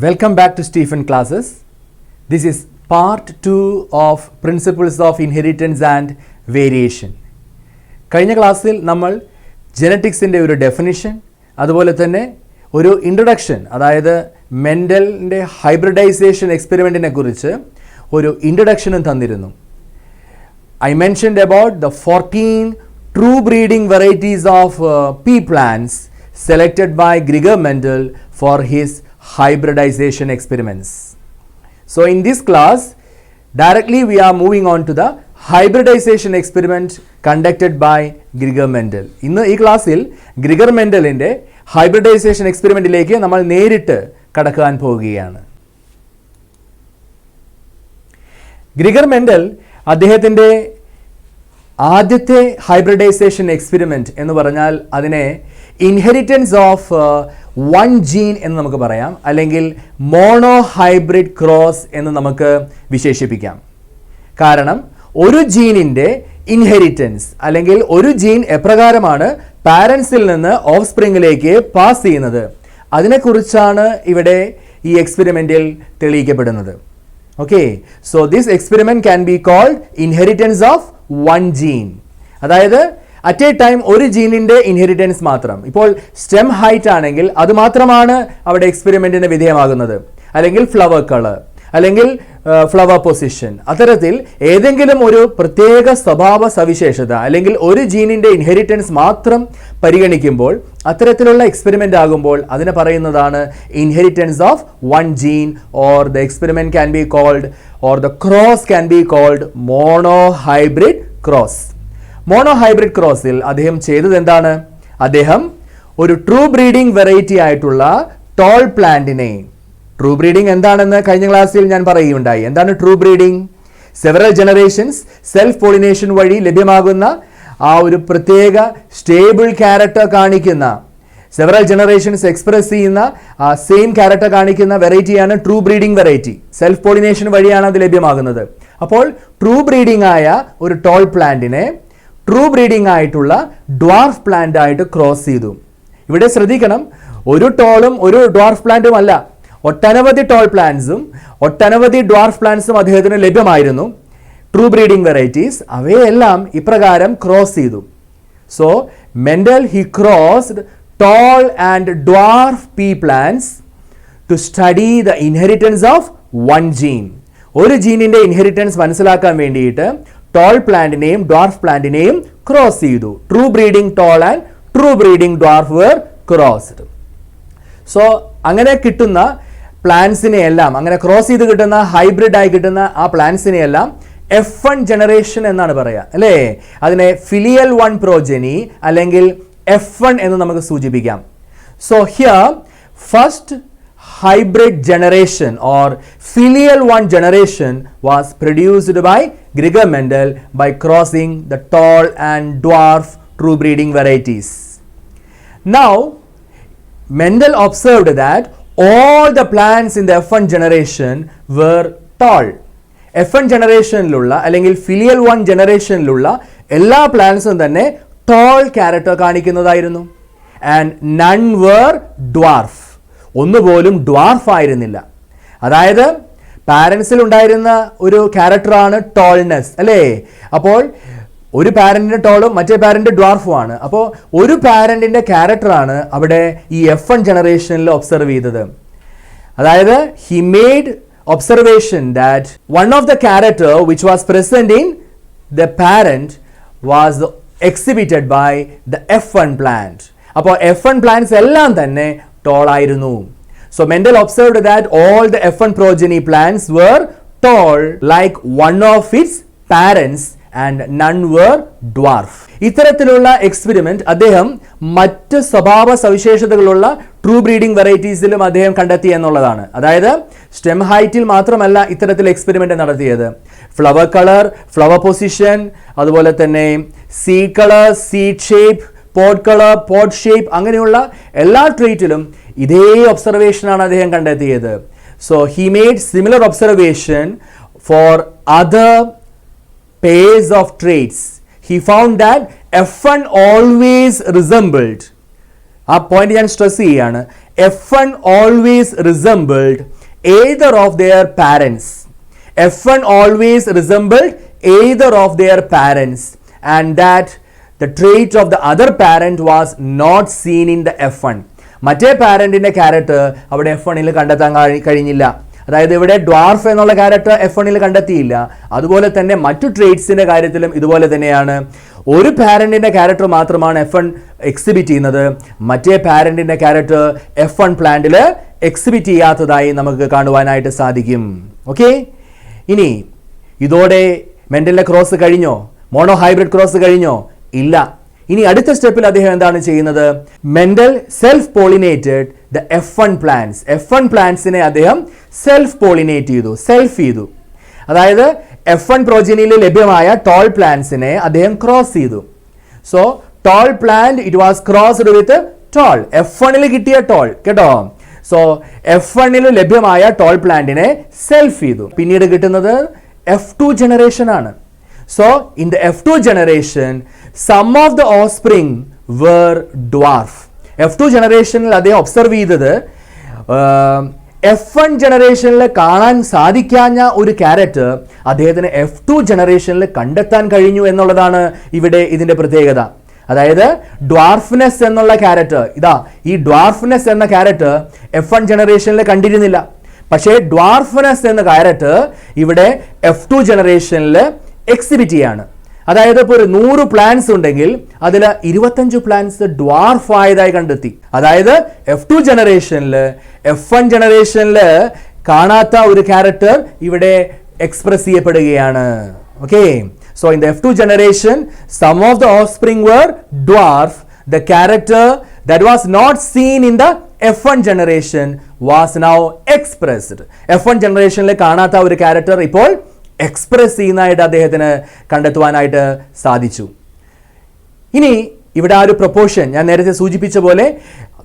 Welcome back to Stephen Classes. This is part 2 of Principles of Inheritance and Variation. കഴിഞ്ഞ ക്ലാസ്സിൽ നമ്മൾ ജെനറ്റിക്സിൻ്റെ ഒരു definition, അതുപോലെ തന്നെ ഒരു ഇൻട്രൊഡക്ഷൻ, അതായത് മെൻഡലിൻ്റെ ഹൈബ്രിഡൈസേഷൻ എക്സ്പെരിമെൻറ്റിനെ കുറിച്ച് ഒരു ഇൻട്രൊഡക്ഷനും തന്നിരുന്നു. I mentioned about the 14 true breeding varieties of pea plants selected by Gregor Mendel for his hybridization experiments. So in this class, directly we are moving on to the hybridization experiment conducted by Gregor Mendel. ഇന്ന് ഈ ക്ലാസ്സിൽ Gregor മെൻഡലിൻ്റെ hybridisation എക്സ്പെരിമെൻറ്റിലേക്ക് നമ്മൾ നേരിട്ട് കടക്കാൻ പോവുകയാണ്. Gregor Mendel അദ്ദേഹത്തിൻ്റെ ആദ്യത്തെ hybridisation experiment എന്ന് പറഞ്ഞാൽ അതിനെ ഇൻഹെറിറ്റൻസ് ഓഫ് വൺ ജീൻ എന്ന് നമുക്ക് പറയാം, അല്ലെങ്കിൽ മോണോ ഹൈബ്രിഡ് ക്രോസ് എന്ന് നമുക്ക് വിശേഷിപ്പിക്കാം. കാരണം ഒരു ജീനിൻ്റെ ഇൻഹെറിറ്റൻസ് അല്ലെങ്കിൽ ഒരു ജീൻ എപ്രകാരമാണ് പാരൻസിൽ നിന്ന് ഓഫ് സ്പ്രിങ്ങിലേക്ക് പാസ് ചെയ്യുന്നത്, അതിനെക്കുറിച്ചാണ് ഇവിടെ ഈ എക്സ്പെരിമെൻറ്റിൽ തെളിയിക്കപ്പെടുന്നത്. Okay, so this experiment can be called inheritance of one gene. അതായത് അറ്റ് എ ടൈം ഒരു ജീനിൻ്റെ ഇൻഹെറിറ്റൻസ് മാത്രം. ഇപ്പോൾ സ്റ്റെം ഹൈറ്റ് ആണെങ്കിൽ അത് മാത്രമാണ് അവിടെ എക്സ്പെരിമെൻറ്റിന് വിധേയമാകുന്നത്, അല്ലെങ്കിൽ ഫ്ലവർ കളർ, അല്ലെങ്കിൽ ഫ്ലവർ പൊസിഷൻ. അത്തരത്തിൽ ഏതെങ്കിലും ഒരു പ്രത്യേക സ്വഭാവ സവിശേഷത അല്ലെങ്കിൽ ഒരു ജീനിൻ്റെ ഇൻഹെറിറ്റൻസ് മാത്രം പരിഗണിക്കുമ്പോൾ അത്തരത്തിലുള്ള എക്സ്പെരിമെൻ്റ് ആകുമ്പോൾ അതിനെ പറയുന്നതാണ് inheritance of one gene, or the experiment can be called, or the cross can be called monohybrid cross. Monohybrid ക്രോസിൽ അദ്ദേഹം ചെയ്തത് എന്താണ്? അദ്ദേഹം ഒരു ട്രൂ ബ്രീഡിംഗ് വെറൈറ്റി ആയിട്ടുള്ള ടോൾ പ്ലാന്റിനെ, ട്രൂ ബ്രീഡിംഗ് എന്താണെന്ന് കഴിഞ്ഞ ക്ലാസ്സിൽ ഞാൻ പറയുകയുണ്ടായി. എന്താണ് true breeding? Several generations self pollination വഴി ലഭ്യമാകുന്ന ആ ഒരു പ്രത്യേക സ്റ്റേബിൾ ക്യാരക്ടർ കാണിക്കുന്ന, സെവറൽ ജനറേഷൻസ് എക്സ്പ്രസ് ചെയ്യുന്ന ആ സെയിം ക്യാരക്ടർ കാണിക്കുന്ന വെറൈറ്റിയാണ് true breeding variety. Self pollination വഴിയാണ് അത് ലഭ്യമാകുന്നത്. അപ്പോൾ ട്രൂ ബ്രീഡിംഗ് ആയ ഒരു ടോൾ പ്ലാന്റിനെ ട്രൂ ബ്രീഡിംഗ് ആയിട്ടുള്ള ഡ്വാർഫ് പ്ലാന്റ് ആയിട്ട് ക്രോസ് ചെയ്തു. ഇവിടെ ശ്രദ്ധിക്കണം, ഒരു ടോളും ഒരു ഡ്വാർഫ് പ്ലാന്റും അല്ല, ഒട്ടനവധി ടോൾ പ്ലാന്റ്സും ഒട്ടനവധി ഡ്വാർഫ് പ്ലാന്റ്സും അദ്ദേഹത്തിന് ലഭ്യമായിരുന്നു, ട്രൂ ബ്രീഡിംഗ് വെറൈറ്റീസ്. അവയെല്ലാം ഇപ്രകാരം ക്രോസ് ചെയ്തു. So Mendel he crossed tall and dwarf pea plants to study the inheritance of one gene. ഒരു ജീനിൻ്റെ ഇൻഹെറിറ്റൻസ് മനസ്സിലാക്കാൻ വേണ്ടിയിട്ട് ടോൾ പ്ലാന്റിനെയും ഡ്വാർഫ് പ്ലാന്റിനെയും ക്രോസ് ചെയ്തു. True breeding tall and true breeding dwarf were crossed. So അങ്ങനെ കിട്ടുന്ന പ്ലാന്റ്സിനെ എല്ലാം, അങ്ങനെ ക്രോസ് ചെയ്ത് കിട്ടുന്ന ഹൈബ്രിഡായി കിട്ടുന്ന ആ പ്ലാന്റ്സിനെ എല്ലാം F1 ജനറേഷൻ എന്നാണ് പറയുക, അല്ലേ? അതിനെ ഫിലിയൽ വൺ പ്രോജനി അല്ലെങ്കിൽ F1 എന്ന് നമുക്ക് സൂചിപ്പിക്കാം. So here first hybrid generation or filial one generation was produced by Gregor Mendel by crossing the tall and dwarf true breeding varieties. Now Mendel observed that all the plants in the F1 generation were tall. F1 ജനറേഷനിലുള്ള അല്ലെങ്കിൽ filial one ജനറേഷനിലുള്ള എല്ലാ പ്ലാന്റ്സും തന്നെ tall character കാണിക്കുന്നതായിരുന്നു. And none were dwarf, ഒന്നുപോലും dwarf ആയിരുന്നില്ല. അതായത് പാരൻസിൽ ഉണ്ടായിരുന്ന ഒരു ക്യാരക്ടറാണ് ടോൾനെസ്, അല്ലേ? അപ്പോൾ ഒരു പാരന്റിന്റെ ടോളും മറ്റേ പാരന്റ് ഡ്വാർഫുമാണ്. അപ്പോൾ ഒരു പാരന്റിന്റെ ക്യാരക്ടറാണ് അവിടെ ഈ F1 ജനറേഷനിൽ ഒബ്സർവ് ചെയ്തത്. അതായത് he made observation that one of the character which was present in the parent was exhibited by the F1 plant. അപ്പോൾ F1 plants എല്ലാം തന്നെ tall ആയിരുന്നു. So Mendel observed that all the F1 progeny plants were tall like one of its parents and none were dwarf. ഇത്തരത്തിലുള്ള experiment അദ്ദേഹം മറ്റ് സ്വഭാവ സവിശേഷതകളുള്ള true breeding വെറൈറ്റീസിലും അദ്ദേഹം കണ്ടെത്തി എന്നുള്ളതാണ്. അതായത് സ്റ്റെം ഹൈറ്റിൽ മാത്രമല്ല ഇത്തരത്തിൽ എക്സ്പെരിമെന്റ് നടത്തിയത്. ഫ്ലവർ കളർ, ഫ്ലവർ പൊസിഷൻ, അതുപോലെ തന്നെ seed colour, seed shape, pod colour, pod shape, അങ്ങനെയുള്ള എല്ലാ ട്രീറ്റിലും ഇതേ ഒബ്സർവേഷനാണ് അദ്ദേഹം കണ്ടെത്തിയത്. So he made similar observation for other pairs of traits. He found that F1 always resembled, ആ പോയിന്റ് ഞാൻ സ്ട്രെസ് ചെയ്യാണ്, F1 always resembled either of their parents. F1 always resembled either of their parents, and that the trait of the other parent was not seen in the F1. മറ്റേ പാരന്റിന്റെ character അവിടെ F1 കണ്ടെത്താൻ കഴിഞ്ഞില്ല. അതായത് ഇവിടെ dwarf എന്നുള്ള character F1 കണ്ടെത്തിയില്ല. അതുപോലെ തന്നെ മറ്റു ട്രേറ്റ്സിന്റെ കാര്യത്തിലും ഇതുപോലെ തന്നെയാണ്. ഒരു പാരന്റിന്റെ ക്യാരക്ടർ മാത്രമാണ് F1 എക്സിബിറ്റ് ചെയ്യുന്നത്. മറ്റേ പാരന്റിന്റെ ക്യാരക്ടർ F1 പ്ലാന്റിൽ എക്സിബിറ്റ് ചെയ്യാത്തതായി നമുക്ക് കാണുവാനായിട്ട് സാധിക്കും. ഓക്കെ, ഇനി ഇതോടെ മെൻഡലിന്റെ ക്രോസ് കഴിഞ്ഞോ? മോണോ ഹൈബ്രിഡ് ക്രോസ് കഴിഞ്ഞോ? ഇല്ല. ഇനി അടുത്ത സ്റ്റെപ്പിൽ അദ്ദേഹം എന്താണ് ചെയ്യുന്നത്? Mendel self pollinated the F1 plants. F1 പ്ലാന്റ്സിനെ അദ്ദേഹം സെൽഫ് പോളിനേറ്റ് ചെയ്തു. അതായത് F1 പ്രോജനിയിൽ ലഭ്യമായ ടോൾ പ്ലാന്റ്സിനെ അദ്ദേഹം ക്രോസ് ചെയ്തു. So tall plant it was crossed with tall. F1 കിട്ടിയ ടോൾ കേട്ടോ. സോ F1 ലഭ്യമായ ടോൾ പ്ലാന്റിനെ സെൽഫ് ചെയ്തു. പിന്നീട് കിട്ടുന്നത് F2 ജനറേഷൻ ആണ്. So in the F2 generation, some of the offspring were dwarf. F2 ജനറേഷനിൽ അദ്ദേഹം ഒബ്സർവ് ചെയ്തത് F1 ജനറേഷനിൽ കാണാൻ സാധിക്കാഞ്ഞ ഒരു ക്യാരക്ടർ അദ്ദേഹത്തിന് F2 ജനറേഷനിൽ കണ്ടെത്താൻ കഴിഞ്ഞു എന്നുള്ളതാണ് ഇവിടെ ഇതിന്റെ പ്രത്യേകത. അതായത് ഡ്വാർഫ്നെസ് എന്നുള്ള ക്യാരക്ടർ, ഈ ഡ്വാർഫ്നെസ് എന്ന ക്യാരക്ടർ F1 ജനറേഷനിൽ കണ്ടിരുന്നില്ല. പക്ഷേ ഡ്വാർഫ്നെസ് എന്ന ക്യാരക്ടർ ഇവിടെ F2 ജനറേഷനിൽ എക്സിബിറ്റ് ചെയ്യാണ്. അതായത് ഇപ്പോൾ ഒരു 100 പ്ലാന്റ്സ് ഉണ്ടെങ്കിൽ അതിൽ 25 പ്ലാന്റ്സ് ഡ്വാർഫ് ആയതായി കണ്ടെത്തി. അതായത് F2 ജനറേഷനിൽ F1 ജനറേഷനിൽ കാണാത്ത ഒരു ക്യാരക്ടർ ഇവിടെ എക്സ്പ്രസ് ചെയ്യപ്പെടുകയാണ്. Okay, so in the F2 generation, some of the offspring were dwarf. The character that was not seen in the F1 generation was now expressed. F1 ജനറേഷനിൽ കാണാത്ത ഒരു ക്യാരക്ടർ ഇപ്പോൾ എക്സ്പ്രസ് ചെയ്യുന്നതായിട്ട് അദ്ദേഹത്തിന് കണ്ടെത്തുവാനായിട്ട് സാധിച്ചു. ഇനി ഇവിടെ ആ ഒരു പ്രൊപ്പോർഷൻ ഞാൻ നേരത്തെ സൂചിപ്പിച്ച പോലെ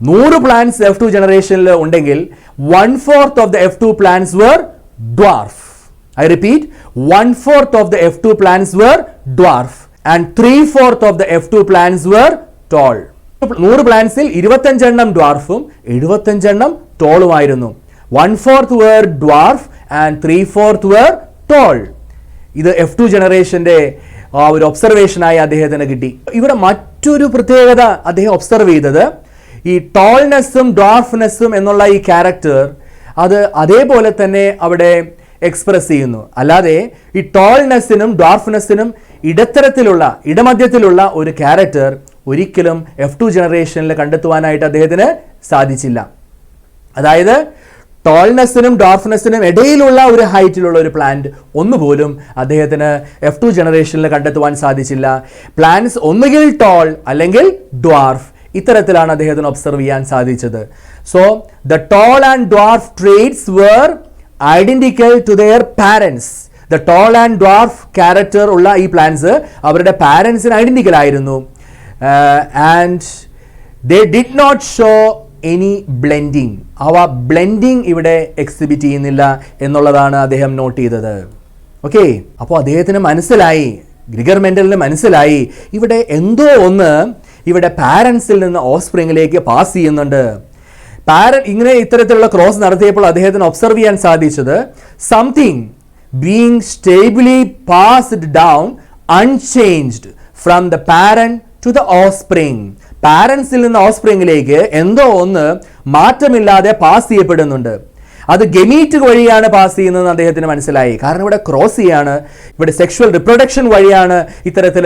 100 പ്ലാന്റ്സ് F2 ജനറേഷനിൽ ഉണ്ടെങ്കിൽ 1/4 of the F2 plants were dwarf. I repeat, 1/4 of the F2 plants were dwarf and 3/4 of the F2 plants were tall. 100 പ്ലാന്റ്സിൽ 25 എണ്ണം ഡ്വാർഫും 75 എണ്ണം ടോളുമായിരുന്നു. 1/4 were dwarf and 3/4 were tall. ഇത് F2 ജനറേഷന്റെ ആ ഒരു ഒബ്സർവേഷനായി അദ്ദേഹത്തിന് കിട്ടി. ഇവിടെ മറ്റൊരു പ്രത്യേകത അദ്ദേഹം ഒബ്സർവ് ചെയ്തത് ഈ ടോൾനെസ്സും ഡ്വാർഫ്നെസ്സും എന്നുള്ള ഈ ക്യാരക്ടർ അത് അതേപോലെ തന്നെ അവിടെ എക്സ്പ്രസ് ചെയ്യുന്നു. അല്ലാതെ ഈ ടോൾനെസ്സിനും ഡ്വാർഫ്നെസ്സിനും ഇടമധ്യത്തിലുള്ള ഒരു ക്യാരക്ടർ ഒരിക്കലും F2 ജനറേഷനിൽ കണ്ടെത്തുവാനായിട്ട് അദ്ദേഹത്തിന് സാധിച്ചില്ല. അതായത് ടോൾനെസ്സിനും ഡോർഫ്നെസ്സിനും ഇടയിലുള്ള ഒരു ഹൈറ്റിലുള്ള ഒരു പ്ലാന്റ് ഒന്നുപോലും അദ്ദേഹത്തിന് F2 ജനറേഷനിൽ കണ്ടെത്തുവാൻ സാധിച്ചില്ല. പ്ലാന്റ്സ് ഒന്നുകിൽ ടോൾ അല്ലെങ്കിൽ ഡ്വാർഫ്, ഇത്തരത്തിലാണ് അദ്ദേഹത്തിന് ഒബ്സർവ് ചെയ്യാൻ സാധിച്ചത്. So the tall and dwarf traits were identical to their parents. The tall and dwarf character ഉള്ള ഈ പ്ലാന്റ്സ് അവരുടെ പാരന്റ്സിന് ഐഡന്റിക്കൽ ആയിരുന്നു. And they did not show any blending. അവ ബ്ലെൻഡിങ് ഇവിടെ എക്സിബിറ്റ് ചെയ്യുന്നില്ല എന്നുള്ളതാണ് അദ്ദേഹം നോട്ട് ചെയ്തത്. ഓക്കെ, അപ്പോൾ അദ്ദേഹത്തിന് മനസ്സിലായി, ഗ്രിഗർ മെൻഡലിന് മനസ്സിലായി ഇവിടെ എന്തോ ഒന്ന് ഇവിടെ പാരൻസിൽ നിന്ന് ഓഫ്സ്പ്രിങ്ങിലേക്ക് പാസ് ചെയ്യുന്നുണ്ട്. ഇങ്ങനെ ഇത്തരത്തിലുള്ള ക്രോസ് നടത്തിയപ്പോൾ അദ്ദേഹത്തിന് ഒബ്സർവ് ചെയ്യാൻ സാധിച്ചത് something being stably passed down unchanged from the parent to the offspring. പാരൻസിൽ നിന്ന് ഓഫ്സ്പ്രിങ്ങിലേക്ക് എന്തോ ഒന്ന് മാറ്റമില്ലാതെ പാസ് ചെയ്യപ്പെടുന്നുണ്ട്. അത് ഗമീറ്റ് വഴിയാണ് പാസ് ചെയ്യുന്നതെന്ന് അദ്ദേഹത്തിന് മനസ്സിലായി. കാരണം ഇവിടെ ക്രോസ് ചെയ്യാണ്, ഇവിടെ സെക്ഷുവൽ റിപ്രൊഡക്ഷൻ വഴിയാണ് ഇത്തരത്തിൽ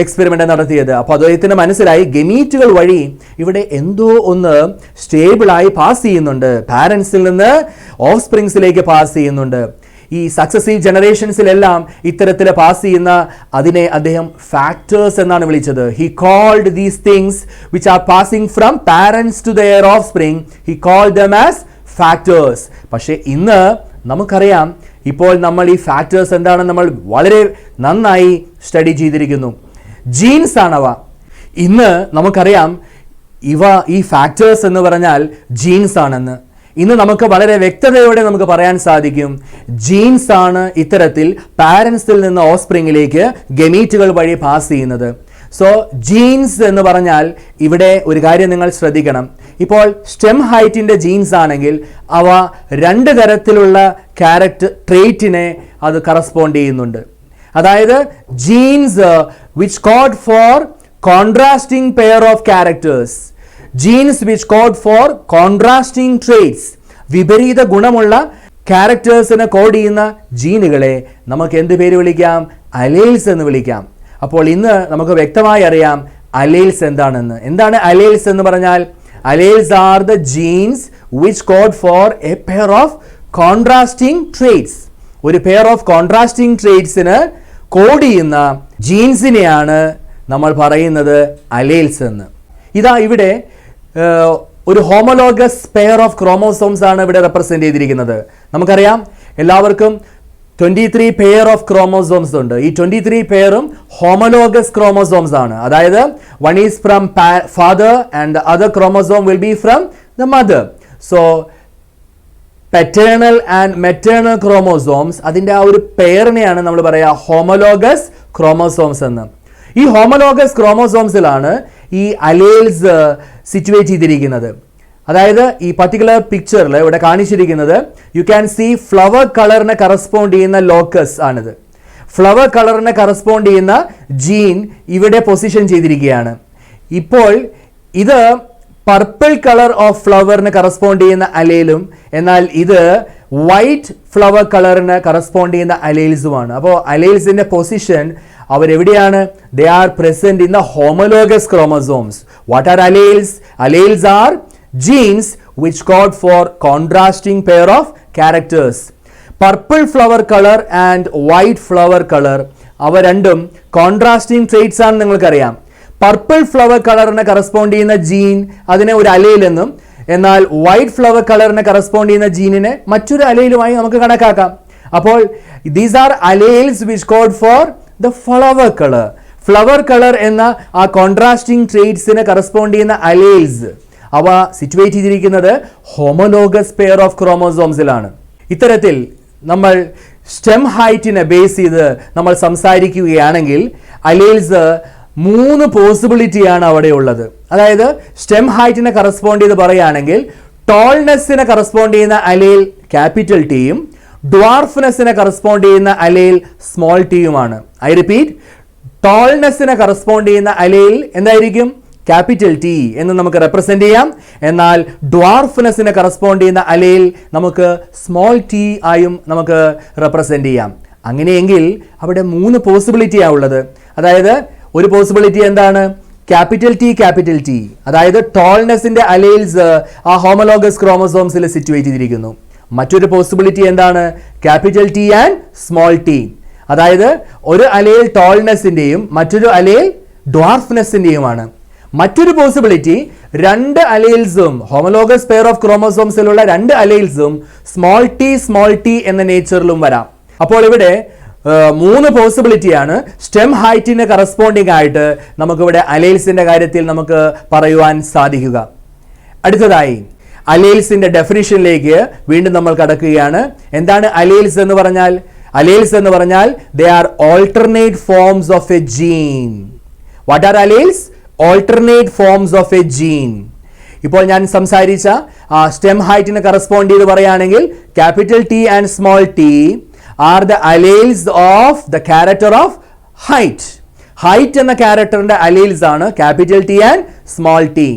എക്സ്പെരിമെന്റ് നടത്തിയത്. അപ്പോൾ അദ്ദേഹത്തിന് മനസ്സിലായി ഗമീറ്റുകൾ വഴി ഇവിടെ എന്തോ ഒന്ന് സ്റ്റേബിളായി പാസ് ചെയ്യുന്നുണ്ട്, പാരൻസിൽ നിന്ന് ഓഫ്സ്പ്രിങ്സിലേക്ക് പാസ് ചെയ്യുന്നുണ്ട്. ഈ സക്സസീവ് ജനറേഷൻസിലെല്ലാം ഇത്തരത്തിൽ പാസ് ചെയ്യുന്ന അതിനെ അദ്ദേഹം ഫാക്ടേഴ്സ് എന്നാണ് വിളിച്ചത്. He called these things which are passing from parents to their offspring, he called them as factors. പക്ഷേ ഇന്ന് നമുക്കറിയാം, ഇപ്പോൾ നമ്മൾ ഈ ഫാക്ടേഴ്സ് എന്താണെന്ന് നമ്മൾ വളരെ നന്നായി സ്റ്റഡി ചെയ്തിരിക്കുന്നു. ജീൻസ് ആണവ. ഇന്ന് നമുക്കറിയാം ഈ ഫാക്ടേഴ്സ് എന്ന് പറഞ്ഞാൽ ജീൻസ് ആണെന്ന്. ഇന്ന് നമുക്ക് വളരെ വ്യക്തതയോടെ നമുക്ക് പറയാൻ സാധിക്കും, ജീൻസ് ആണ് ഇത്തരത്തിൽ പാരൻസിൽ നിന്ന് ഓഫ്സ്പ്രിങ്ങിലേക്ക് ഗമീറ്റുകൾ വഴി പാസ് ചെയ്യുന്നത്. സോ ജീൻസ് എന്ന് പറഞ്ഞാൽ ഇവിടെ ഒരു കാര്യം നിങ്ങൾ ശ്രദ്ധിക്കണം, ഇപ്പോൾ സ്റ്റെം ഹൈറ്റിൻ്റെ ജീൻസ് ആണെങ്കിൽ അവ രണ്ട് തരത്തിലുള്ള ക്യാരക്ടർ ട്രേറ്റിനെ അത് കറസ്പോണ്ട് ചെയ്യുന്നുണ്ട്. അതായത് genes which code for contrasting pair of characters, genes which code for contrasting traits, വിപരീത ഗുണമുള്ള ക്യാരക്ടേഴ്സിനെ കോഡ് ചെയ്യുന്ന ജീനുകളെ നമുക്ക് എന്ത് പേര് വിളിക്കാം? അലേൽസ് എന്ന് വിളിക്കാം. അപ്പോൾ ഇന്ന് നമുക്ക് വ്യക്തമായി അറിയാം അലേൽസ് എന്താണെന്ന്. എന്താണ് അലേൽസ് എന്ന് പറഞ്ഞാൽ? Alleles are the genes which code for a pair of contrasting traits. ഒരു പെയർ ഓഫ് കോൺട്രാസ്റ്റിംഗ് ട്രേറ്റ്സിന് കോഡ് ചെയ്യുന്ന ജീൻസിനെയാണ് നമ്മൾ പറയുന്നത് അലേൽസ് എന്ന്. ഇതാ ഇവിടെ ഒരു ഹോമോലോഗസ് പെയർ ഓഫ് ക്രോമോസോംസ് ആണ് ഇവിടെ റെപ്രസെന്റ് ചെയ്തിരിക്കുന്നത്. നമുക്കറിയാം എല്ലാവർക്കും 23 പെയർ ഓഫ് ക്രോമോസോംസ് ഉണ്ട്. ഈ 23 പെയറും ഹോമോലോഗസ് ക്രോമോസോംസ് ആണ്. അതായത് one is from father and the other chromosome will be from the mother. So paternal and maternal chromosomes, അതിൻ്റെ ആ ഒരു പെയറിനെയാണ് നമ്മൾ പറയുക ഹോമോലോഗസ് ക്രോമോസോംസ് എന്ന്. ഈ ഹോമോലോഗസ് ക്രോമോസോംസിലാണ് ഈ അലേൽസ് സിറ്റുവേറ്റ് ചെയ്തിരിക്കുന്നത്. അതായത് ഈ പർട്ടിക്കുലർ പിക്ചറിൽ ഇവിടെ കാണിച്ചിരിക്കുന്നത് യു ക്യാൻ സീ ഫ്ലവർ കളറിനെ കറസ്പോണ്ട് ചെയ്യുന്ന ലോക്കസ് ആണിത്. ഫ്ലവർ കളറിനെ കറസ്പോണ്ട് ചെയ്യുന്ന ജീൻ ഇവിടെ പൊസിഷൻ ചെയ്തിരിക്കുകയാണ്. ഇപ്പോൾ ഇത് പർപ്പിൾ കളർ ഓഫ് ഫ്ലവറിന് കറസ്പോണ്ട് ചെയ്യുന്ന അലേലും, എന്നാൽ ഇത് വൈറ്റ് ഫ്ലവർ കളറിന് കറസ്പോണ്ട് ചെയ്യുന്ന അലേൽസുമാണ്. അപ്പോൾ അലേൽസിന്റെ പൊസിഷൻ അവരെവിടെയാണ്? They are present in the homologous chromosomes. What are alleles? Alleles are genes which code for contrasting pair of characters. Purple flower color and white flower color, അവ രണ്ടും contrasting traits ആണെന്ന് നിങ്ങൾക്കറിയാം. Purple flower കളറിനെ correspond ചെയ്യുന്ന gene അതിനെ ഒരു അലേൽ എന്നും, എന്നാൽ വൈറ്റ് ഫ്ലവർ കളറിനെ കറസ്പോണ്ട് ചെയ്യുന്ന ജീനിനെ മറ്റൊരു അലേലുമായി നമുക്ക് കണക്കാക്കാം. അപ്പോൾ these are alleles which code for the flower colour. Flower colour എന്ന ആ കോൺട്രാസ്റ്റിംഗ് ട്രേറ്റ്സിനെ കറസ്പോണ്ട് ചെയ്യുന്ന അലേൽസ് അവ സിറ്റുവേറ്റ് ചെയ്തിരിക്കുന്നത് ഹോമോലോഗസ് പെയർ ഓഫ് ക്രോമോസോംസിലാണ്. ഇത്തരത്തിൽ നമ്മൾ സ്റ്റെം ഹൈറ്റിനെ ബേസ് ചെയ്ത് നമ്മൾ സംസാരിക്കുകയാണെങ്കിൽ അലേൽസ് 3 പോസിബിലിറ്റിയാണ് അവിടെ ഉള്ളത്. അതായത് സ്റ്റെം ഹൈറ്റിനെ കറസ്പോണ്ട് ചെയ്ത് പറയുകയാണെങ്കിൽ ടോൾനെസ്സിനെ കറസ്പോണ്ട് ചെയ്യുന്ന അലേൽ ക്യാപിറ്റൽ ടിയും ഡ്വാർഫ്നെസ്സിനെ കറസ്പോണ്ട് ചെയ്യുന്ന അലേൽ സ്മോൾ ടിയുമാണ്. ഐ റിപ്പീറ്റ്, ടോൾനെസ്സിനെ കറസ്പോണ്ട് ചെയ്യുന്ന അലേൽ എന്തായിരിക്കും? ക്യാപിറ്റൽ ടി എന്ന് നമുക്ക് റെപ്രസെന്റ് ചെയ്യാം. എന്നാൽ ഡ്വാർഫ്നെസ്സിനെ കറസ്പോണ്ട് ചെയ്യുന്ന അലേൽ നമുക്ക് സ്മോൾ ടി ആയും നമുക്ക് റെപ്രസെന്റ് ചെയ്യാം. അങ്ങനെയെങ്കിൽ അവിടെ 3 പോസിബിലിറ്റിയാണ് ഉള്ളത്. അതായത് ഒരു പോസിബിലിറ്റി എന്താണ്? ക്യാപിറ്റൽ ടി, അതായത് ടോൾനെസ്സിന്റെ അലേൽസ് ആ ഹോമോലോഗസ് ക്രോമോസോംസിൽ സിറ്റുവേറ്റ് ചെയ്തിരിക്കുന്നു. മറ്റൊരു പോസിബിലിറ്റി എന്താണ്? Capital T and small T, അതായത് ഒരു അലേൽ ടോൾനെസ്സിന്റെയും മറ്റൊരു അലേൽ ഡ്വാർഫ്നെസ്സിന്റെയുമാണ്. മറ്റൊരു പോസിബിലിറ്റി 2 അലേൽസും ഹോമോലോഗസ് പെയർ ഓഫ് ക്രോമോസോംസിലുള്ള 2 അലേൽസും സ്മോൾ ടി എന്ന നേച്ചറിലും വരാം. അപ്പോൾ ഇവിടെ 3 പോസിബിലിറ്റിയാണ് സ്റ്റെം ഹൈറ്റിന് കറസ്പോണ്ടിങ് ആയിട്ട് നമുക്കിവിടെ അലേൽസിന്റെ കാര്യത്തിൽ നമുക്ക് പറയുവാൻ സാധിക്കുക. അടുത്തതായി അലേൽസിന്റെ ഡെഫിനിഷനിലേക്ക് വീണ്ടും നമ്മൾ കടക്കുകയാണ്. എന്താണ് അലേൽസ് എന്ന് പറഞ്ഞാൽ? അലേൽസ് എന്ന് പറഞ്ഞാൽ they are alternate forms of a gene. What are alleles? Alternate forms of a gene. ഇപ്പോൾ ഞാൻ സംസാരിച്ച സ്റ്റെം ഹൈറ്റിന് കറസ്പോണ്ട് ചെയ്ത് പറയുകയാണെങ്കിൽ capital T and small T are the alleles of the character of height. Height എന്ന ക്യാരക്ടറിന്റെ alleles ആണ് capital T and small T.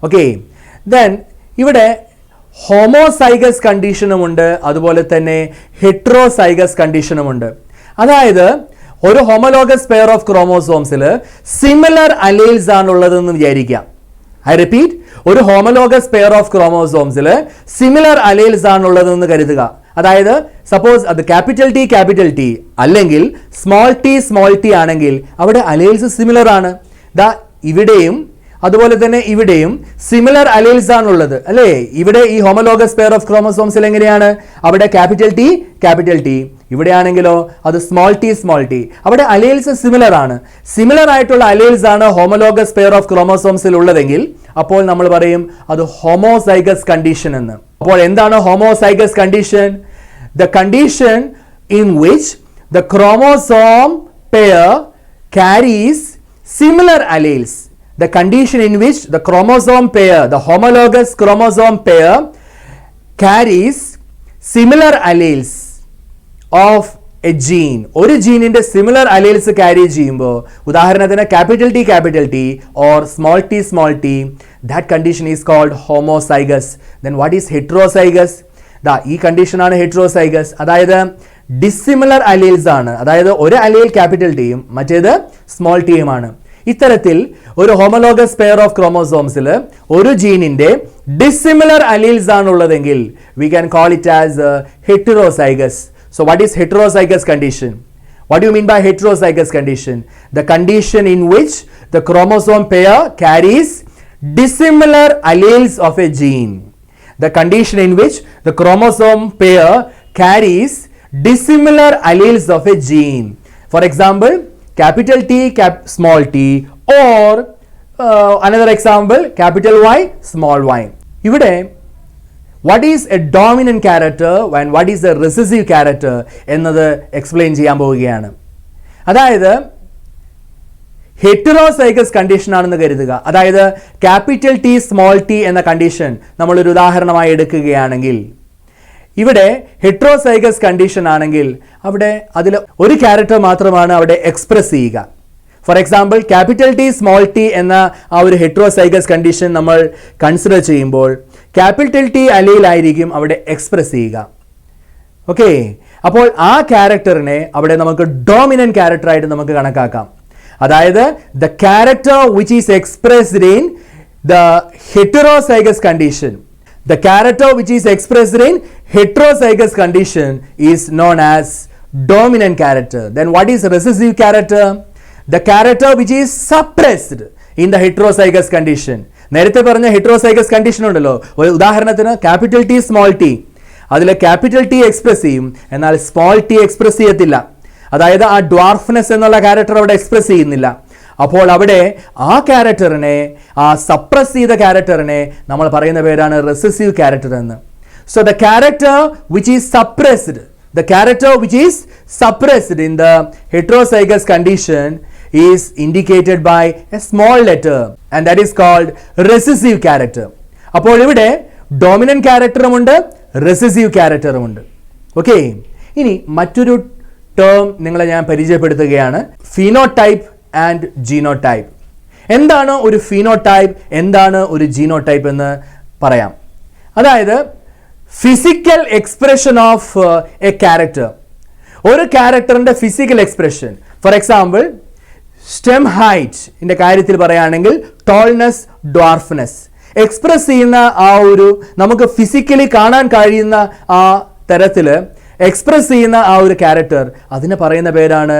Okay, then ഇവിടെ ഹോമോസൈഗസ് കണ്ടീഷനുമുണ്ട്, അതുപോലെ തന്നെ ഹെട്രോസൈഗസ് കണ്ടീഷനുമുണ്ട്. അതായത് ഒരു ഹോമോലോഗസ് പെയർ ഓഫ് ക്രോമോസോംസിൽ സിമിലർ അലേൽസ് ആണുള്ളതെന്ന് വിചാരിക്കാം. ഐ റിപ്പീറ്റ്, ഒരു ഹോമോലോഗസ് പെയർ ഓഫ് ക്രോമോസോംസിൽ സിമിലർ അലേൽസ് ആണുള്ളതെന്ന് കരുതുക. അതായത് സപ്പോസ് അത് ക്യാപിറ്റൽ ടി അല്ലെങ്കിൽ സ്മോൾ ടി ആണെങ്കിൽ അവിടെ അലേൽസ് സിമിലർ ആണ്. ഇവിടെയും അതുപോലെ തന്നെ ഇവിടെയും സിമിലർ അലേൽസ് ആണുള്ളത് അല്ലേ? ഇവിടെ ഈ ഹോമോലോഗസ് പെയർ ഓഫ് ക്രോമോസോംസിൽ എങ്ങനെയാണ്? അവിടെ ക്യാപിറ്റൽ ടി, ഇവിടെയാണെങ്കിലോ അത് സ്മോൾ ടി. അവിടെ അലേൽസ് സിമിലർ ആണ്. സിമിലർ ആയിട്ടുള്ള അലേൽസ് ആണ് ഹോമോലോഗസ് പെയർ ഓഫ് ക്രോമോസോംസിൽ ഉള്ളതെങ്കിൽ അപ്പോൾ നമ്മൾ പറയും അത് ഹോമോസൈഗസ് കണ്ടീഷൻ എന്ന്. അപ്പോൾ എന്താണ് homozygous condition? The condition in which the chromosome pair carries similar alleles. the condition in which the chromosome pair, the homologous chromosome pair carries similar alleles of a gene. ഒരു ജീനിന്റെ similar alleles carry ചെയ്യുമ്പോൾ, ഉദാഹരണത്തിന് capital T or small T, that condition is called homozygous. Then what is heterozygous? ഈ കണ്ടീഷനാണ് heterozygous. അതായത് dissimilar alleles ആണ്. അതായത് ഒരു അലീൽ capital ടിയും മറ്റേത് സ്മോൾ ടിയുമാണ്. ഇത്തരത്തിൽ ഒരു ഹോമോലോഗസ് പെയർ ഓഫ് ക്രോമോസോംസിൽ ഒരു ജീനിന്റെ ഡിസിമിലർ അലീൽസ് ആണുള്ളതെങ്കിൽ we can call it as heterozygous. So what is heterozygous condition? What do you mean by heterozygous condition? The condition in which the chromosome pair carries dissimilar alleles of a gene. The condition in which the chromosome pair carries dissimilar alleles of a gene. For example, capital T, small t, or another example, capital Y, small y. ഇവിടെ what is a dominant character and what is a recessive character എന്നത് explain ചെയ്യാൻ പോവുകയാണ്. അതായത് heterozygous condition ആണെന്ന് കരുതുക. അതായത് capital T small T എന്ന condition നമ്മളൊരു ഉദാഹരണമായി എടുക്കുകയാണെങ്കിൽ, ഇവിടെ ഹെറ്ററോസൈഗസ് കണ്ടീഷൻ ആണെങ്കിൽ അവിടെ അതിൽ ഒരു ക്യാരക്ടർ മാത്രമാണ് അവിടെ എക്സ്പ്രസ് ചെയ്യുക. For example capital T small T എന്ന ആ ഒരു ഹെറ്ററോസൈഗസ് കണ്ടീഷൻ നമ്മൾ കൺസിഡർ ചെയ്യുമ്പോൾ ക്യാപിറ്റൽ ടി അലീലായിരിക്കും അവിടെ എക്സ്പ്രസ് ചെയ്യുക. ഓക്കെ, അപ്പോൾ ആ ക്യാരക്ടറിനെ അവിടെ നമുക്ക് ഡോമിനന്റ് ക്യാരക്ടറായിട്ട് നമുക്ക് കണക്കാക്കാം. അതായത് the character which is expressed in the heterozygous condition, the character which is expressed in heterozygous condition is known as dominant character. Then what is recessive character? The character which is suppressed in the heterozygous condition. നേരത്തെ പറഞ്ഞ heterozygous condition ഉണ്ടല്ലോ, ഒരു ഉദാഹരണത്തിന് capital T small T, അതിൽ capital T express ചെയ്യും എന്നാൽ small T express ചെയ്യത്തില്ല. അതായത് ആ ഡ്വാർഫ്നെസ് എന്നുള്ള ക്യാരക്ടർ അവിടെ എക്സ്പ്രസ് ചെയ്യുന്നില്ല. അപ്പോൾ അവിടെ ആ ക്യാരക്ടറിനെ, ആ സപ്രസ് ചെയ്ത ക്യാരക്ടറിനെ നമ്മൾ പറയുന്ന പേരാണ് റെസസീവ് ക്യാരക്ടർ എന്ന്. So the character which is suppressed, the character which is suppressed in the heterozygous condition is indicated by a small letter and that is called recessive character. അപ്പോൾ ഇവിടെ ഡോമിനന്റ് ക്യാരക്ടറും ഉണ്ട്, recessive ക്യാരക്ടറും ഉണ്ട്. Okay, ഇനി മറ്റൊരു term നിങ്ങളെ ഞാൻ പരിചയപ്പെടുത്തുകയാണ്, phenotype and genotype. എന്താണ് ഒരു ഫീനോടൈപ്പ്, എന്താണ് ഒരു ജീനോടൈപ്പ് എന്ന് പറയാം. അതായത് physical expression of a character, ഒരു ക്യാരക്ടറിന്റെ physical expression. For example stem ഹൈറ്റിന്റെ കാര്യത്തിൽ പറയുകയാണെങ്കിൽ ടോൾനെസ്, ഡ്വാർഫ്നെസ് എക്സ്പ്രസ് ചെയ്യുന്ന ആ ഒരു നമുക്ക് ഫിസിക്കലി കാണാൻ കഴിയുന്ന ആ തരത്തിൽ എക്സ്പ്രസ് ചെയ്യുന്ന ആ ഒരു ക്യാരക്ടർ, അതിനെ പറയുന്ന പേരാണ്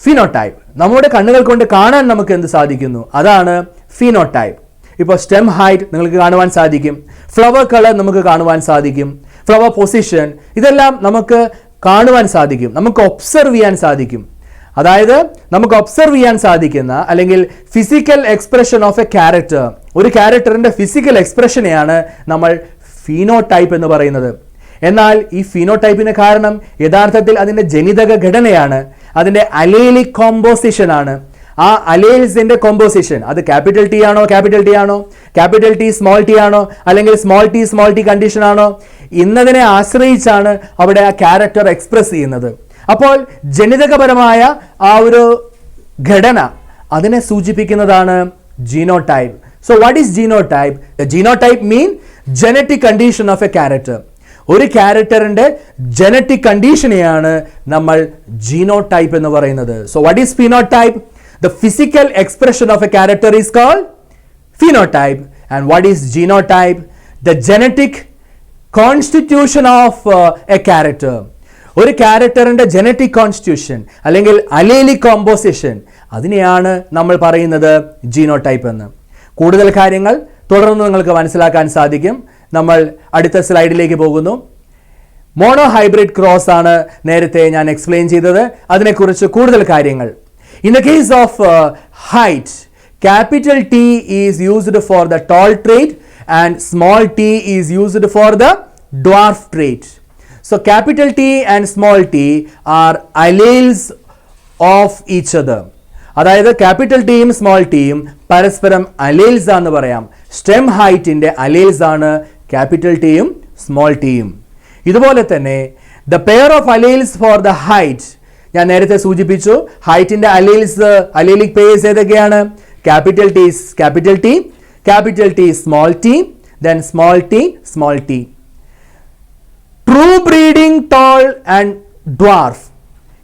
ഫിനോടൈപ്പ്. നമ്മുടെ കണ്ണുകൾ കൊണ്ട് കാണാൻ നമുക്ക് എന്ത് സാധിക്കുന്നു, അതാണ് ഫിനോടൈപ്പ്. ഇപ്പോൾ സ്റ്റെം ഹൈറ്റ് നിങ്ങൾക്ക് കാണുവാൻ സാധിക്കും, ഫ്ലവർ കളർ നമുക്ക് കാണുവാൻ സാധിക്കും, ഫ്ലവർ പൊസിഷൻ, ഇതെല്ലാം നമുക്ക് കാണുവാൻ സാധിക്കും, നമുക്ക് ഒബ്സർവ് ചെയ്യാൻ സാധിക്കും. അതായത് നമുക്ക് ഒബ്സർവ് ചെയ്യാൻ സാധിക്കുന്ന അല്ലെങ്കിൽ physical expression of a character, ഒരു ക്യാരക്ടറിന്റെ ഫിസിക്കൽ എക്സ്പ്രഷനെയാണ് നമ്മൾ ഫീനോടൈപ്പ് എന്ന് പറയുന്നത്. എന്നാൽ ഈ ഫീനോടൈപ്പിന് കാരണം യഥാർത്ഥത്തിൽ അതിൻ്റെ ജനിതക ഘടനയാണ്, അതിൻ്റെ അലേലിക് കോമ്പോസിഷൻ ആണ്. ആ അലേൽസിന്റെ കോമ്പോസിഷൻ അത് ക്യാപിറ്റൽ ടി ആണോ, ക്യാപിറ്റൽ ടി സ്മോൾ ടി ആണോ, അല്ലെങ്കിൽ സ്മോൾ ടി കണ്ടീഷൻ ആണോ എന്നതിനെ ആശ്രയിച്ചാണ് അവിടെ ആ ക്യാരക്ടർ എക്സ്പ്രസ് ചെയ്യുന്നത്. അപ്പോൾ ജനിതകപരമായ ആ ഒരു ഘടന അതിനെ സൂചിപ്പിക്കുന്നതാണ് genotype. So what is genotype? Genotype mean genetic condition of a character. ഒരു ക്യാരക്ടറിന്റെ ജനറ്റിക് കണ്ടീഷനെയാണ് നമ്മൾ ജീനോടൈപ്പ് എന്ന് പറയുന്നത്. So what is phenotype? The physical expression of a character is called phenotype. And what is genotype? The genetic constitution of a character. ഒരു ക്യാരക്ടറിന്റെ genetic constitution അല്ലെങ്കിൽ അലേലിക് composition, അതിനെയാണ് നമ്മൾ പറയുന്നത് genotype എന്ന്. കൂടുതൽ കാര്യങ്ങൾ തുടർന്ന് നിങ്ങൾക്ക് മനസ്സിലാക്കാൻ സാധിക്കും. നമ്മൾ അടുത്ത സ്ലൈഡിലേക്ക് പോകുന്നു. മോണോ ഹൈബ്രിഡ് ക്രോസ് ആണ് നേരത്തെ ഞാൻ എക്സ്പ്ലെയിൻ ചെയ്തത്. അതിനെക്കുറിച്ച് കൂടുതൽ കാര്യങ്ങൾ. In the case of height, capital T is used for the tall trait and small t is used for the dwarf trait. So capital T and small t are alleles of each other. അതായത് capital ടിയും small ടിയും പരസ്പരം alleles ആണെന്ന് പറയാം. Stem ഹൈറ്റിന്റെ alleles ആണ് capital ടിയും small ടിയും. ഇതുപോലെ തന്നെ the pair of alleles for the height, ഞാൻ നേരത്തെ സൂചിപ്പിച്ചു ഹൈറ്റിന്റെ അലീൽസ്, അലീലിക് പെയർസ് ഏതൊക്കെയാണ്? Capital T small T, then small t. True breeding tall and dwarf.